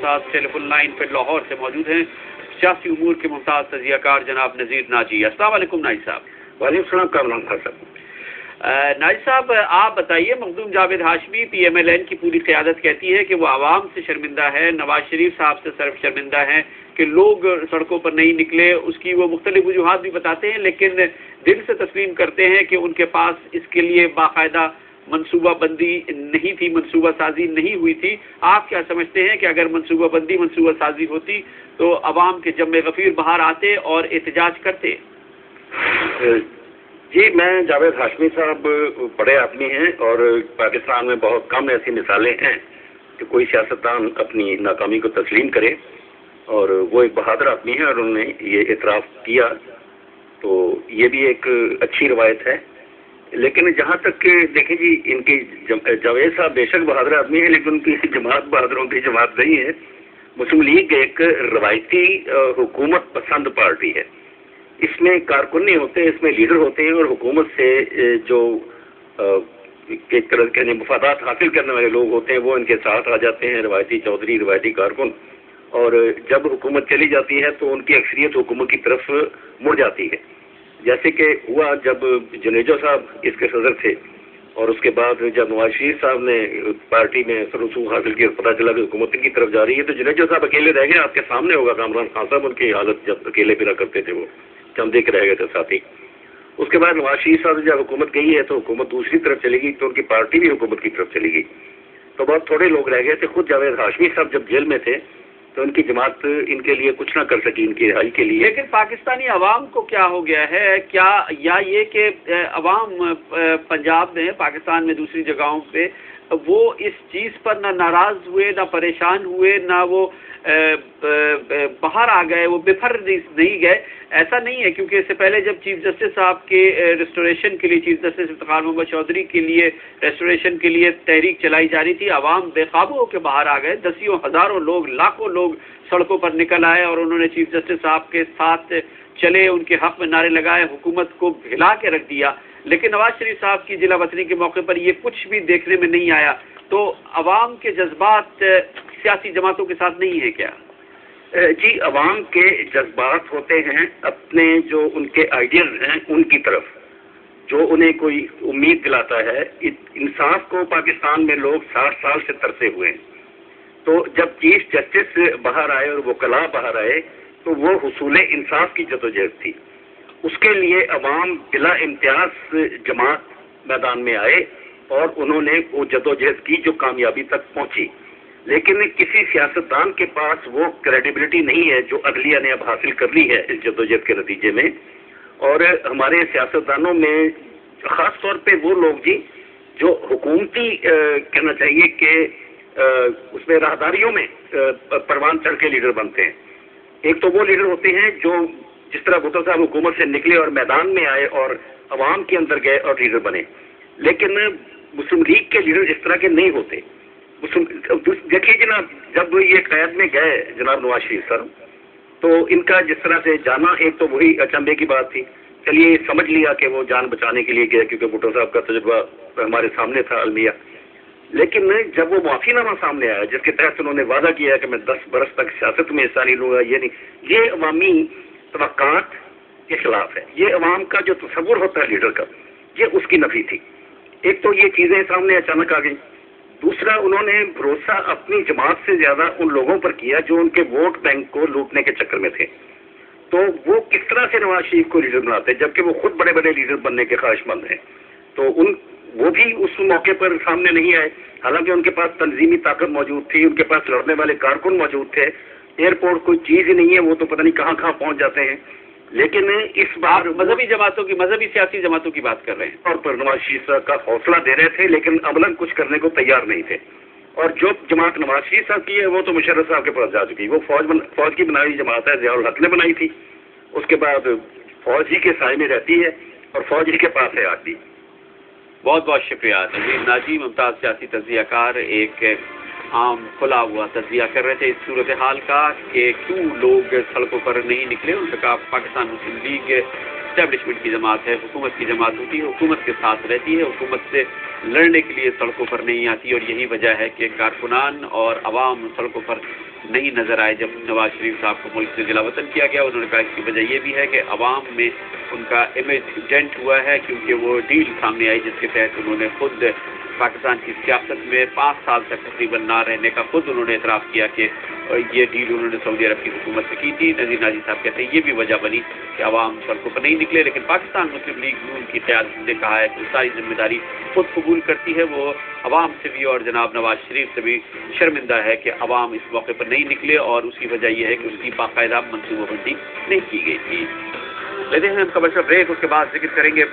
साथ telephone line पर लाहौर से मौजूद हैं सियासी उमूर के मुमताज़ तजिया कार जनाब नज़ीर नाजी। अस्सलाम वालेकुम नाजी साहब। वालेकुम सलाम। कामरान खान साहब। नाजी साहब, आप बताइए, मखदूम जावेद हाशमी PMLN की पूरी क़यादत कहती है कि वो आवाम से शर्मिंदा है, नवाज शरीफ साहब से सिर्फ शर्मिंदा है कि लोग सड़कों पर नहीं निकले। उसकी वो मुख्तलिफ वजूहात भी बताते हैं, लेकिन दिल से तस्लीम करते हैं कि उनके पास इसके लिए बाकायदा मनसूबा बंदी नहीं थी, मनसूबा साजी नहीं हुई थी। आप क्या समझते हैं कि अगर मनसूबा बंदी मनसूबा साजी होती तो अवाम के जम्मे गफीर बाहर आते और एहतजाज करते? जी, मैं जावेद हाशमी साहब बड़े आदमी हैं और पाकिस्तान में बहुत कम ऐसी मिसालें हैं कि कोई सियासतदान अपनी नाकामी को तस्लीम करे, और वो एक बहादुर आदमी है और उन्होंने ये इतराफ़ किया, तो ये भी एक अच्छी रवायत है। लेकिन जहाँ तक देखें जी, इनकी जावेद साहब बेशक बहादुर आदमी है, लेकिन उनकी जमात बहादुरों की जमात नहीं है। मुस्लिम लीग एक रवायती हुकूमत पसंद पार्टी है। इसमें कारकुन नहीं होते, इसमें लीडर होते हैं, और हुकूमत से जो एक तरह के मफादात हासिल करने वाले लोग होते हैं वो इनके साथ आ जाते हैं, रवायती चौधरी, रवायती कारकुन। और जब हुकूमत चली जाती है तो उनकी अक्सरियत हुकूमत की तरफ मुड़ जाती है, जैसे कि हुआ जब जुनेजो साहब इसके सदर थे, और उसके बाद जब नवाज शरीफ साहब ने पार्टी में सरसूख हासिल की और पता चला कि हुकूमत की तरफ जा रही है, तो जुनेजो साहब अकेले रह गए। आपके सामने होगा कामरान खान साहब, उनकी हालत जब अकेले फिरा करते थे, वो चंदे के रह गए थे साथी। उसके बाद नवाज शरीफ साहब जब हुकूमत गई है तो हुकूमत दूसरी तरफ चली गई, तो उनकी पार्टी भी हुकूमत की तरफ चली गई, तो बहुत थोड़े लोग रह गए थे। खुद जावेद हाशमी साहब जब जेल में थे तो उनकी जमात इनके लिए कुछ ना कर सकी, इनकी रिहाई के लिए। लेकिन पाकिस्तानी अवाम को क्या हो गया है, क्या या ये कि अवाम पंजाब में, पाकिस्तान में, दूसरी जगहों पे वो इस चीज़ पर ना नाराज़ हुए, ना परेशान हुए, ना वो बाहर आ गए, वो बेफर नहीं गए? ऐसा नहीं है, क्योंकि इससे पहले जब चीफ जस्टिस साहब के रेस्टोरेशन के लिए, चीफ जस्टिस इफ्तिखार मोहम्मद चौधरी के लिए रेस्टोरेशन के लिए तहरीक चलाई जा रही थी, आवाम बेकाबू होकर बाहर आ गए, दसियों हज़ारों लोग, लाखों लोग सड़कों पर निकल आए और उन्होंने चीफ जस्टिस साहब के साथ चले, उनके हक़ में नारे लगाए, हुकूमत को हिला के रख दिया। लेकिन नवाज शरीफ साहब की जिला वतनी के मौके पर ये कुछ भी देखने में नहीं आया। तो अवाम के जज्बात सियासी जमातों के साथ नहीं है क्या? जी, अवाम के जज्बात होते हैं अपने जो उनके आइडियल हैं उनकी तरफ, जो उन्हें कोई उम्मीद दिलाता है। इंसाफ को पाकिस्तान में लोग 60 साल से तरसे हुए हैं। तो जब चीफ जस्टिस बाहर आए और वकला बाहर आए तो वो हुसूल इंसाफ की जदोजहद थी। उसके लिए अवाम बिला इम्तियाज जमात मैदान में आए और उन्होंने वो जदोजहद की जो कामयाबी तक पहुंची। लेकिन किसी सियासतदान के पास वो क्रेडिबिलिटी नहीं है जो अदलिया ने अब हासिल कर ली है इस जदोजहद के नतीजे में। और हमारे सियासतदानों में ख़ास तौर पे वो लोग जी जो हुकूमती कहना चाहिए कि उसमें राहदारियों में परवान चढ़ के लीडर बनते हैं। एक तो वो लीडर होते हैं जो जिस तरह भुट्टो साहब हुकूमत से निकले और मैदान में आए और अवाम के अंदर गए और लीडर बने। लेकिन मुस्लिम लीग के लीडर इस तरह के नहीं होते। देखिए जनाब, जब ये क़याद में गए जनाब नवाज शरीफ साहब, तो इनका जिस तरह से जाना, एक तो वही अचंभे की बात थी। चलिए समझ लिया कि वो जान बचाने के लिए गए, क्योंकि भुट्टो साहब का तजुर्बा हमारे सामने था अलमिया। लेकिन जब वो माफीनामा सामने आया जिसके तहत उन्होंने वादा किया कि मैं 10 बरस तक सियासत में हिस्सा नहीं लूँगा, ये नहीं, ये अवामी तवक्कात के खिलाफ है। ये अवाम का जो तस्वुर होता है लीडर का, ये उसकी नफी थी। एक तो ये चीज़ें सामने अचानक आ गई। दूसरा, उन्होंने भरोसा अपनी जमात से ज़्यादा उन लोगों पर किया जो उनके वोट बैंक को लूटने के चक्कर में थे। तो वो किस तरह से नवाज शरीफ को लीडर बनाते, जबकि वो खुद बड़े बड़े लीडर बनने के ख्वाहिशमंद हैं। तो वो भी उस मौके पर सामने नहीं आए, हालांकि उनके पास तंजीमी ताकत मौजूद थी, उनके पास लड़ने वाले कारकुन मौजूद थे। एयरपोर्ट कोई चीज़ ही नहीं है, वो तो पता नहीं कहाँ कहाँ पहुँच जाते हैं। लेकिन इस बार मजहबी जमातों की, मजहबी सियासी जमातों की बात कर रहे हैं, और पर नवाज शरीफ साहब का हौसला दे रहे थे, लेकिन अमलन कुछ करने को तैयार नहीं थे। और जो जमात नवाज शरीफ साहब की है वो तो मुशर्रफ साहब के पास जा चुकी। वो फौज की बनाई जमात है, ज़ियाउल हक ने बनाई थी। उसके बाद फौज ही के साए में रहती है और फौज ही के पास है आज भी। बहुत बहुत शुक्रिया नज़ीर नाजी, मुमताज़ सियासी तज्ज़ियाकार एक आम खुला हुआ तज्ज़िया कर रहे थे इस सूरत हाल का कि क्यों लोग सड़कों पर नहीं निकले। उन्होंने कहा पाकिस्तान मुस्लिम लीग اسٹیبلشمنٹ کی جماعت ہے، حکومت کی جماعت ہوتی ہے، حکومت کے ساتھ رہتی ہے، حکومت سے لڑنے کے لیے سڑکوں پر نہیں آتی، اور یہی وجہ ہے کہ کارکنان اور عوام سڑکوں پر نہیں نظر آئے جب نواز شریف صاحب کو ملک سے جلا وطن کیا گیا۔ انہوں نے کہا اس کی وجہ یہ بھی ہے کہ عوام میں ان کا امیج ڈینٹ ہوا ہے، کیونکہ وہ ڈیل سامنے آئی جس کے تحت انہوں نے خود پاکستان کی سیاست میں 5 سال تک تقریباً نہ رہنے کا خود انہوں نے اعتراف کیا کہ یہ ڈیل انہوں نے سعودی عرب کی حکومت سے کی تھی۔ نذیر ناجی صاحب کہتے ہیں یہ بھی وجہ بنی کہ عوام سڑکوں پر نہیں نکلے، لیکن پاکستان مسلم لیگ نون کی قیادت نے کہا ہے کہ وہ ساری ذمہ داری خود قبول کرتی ہے، وہ عوام سے بھی اور جناب نواز شریف سے بھی شرمندہ ہے کہ عوام اس موقع پر نہیں نکلے، اور اسی وجہ یہ ہے کہ اس کی باقاعدہ منصوبہ بندی نہیں کی گئی تھی۔ لیتے ہیں ہم کمرشل بریک، اس کے بعد ذکر کریں گے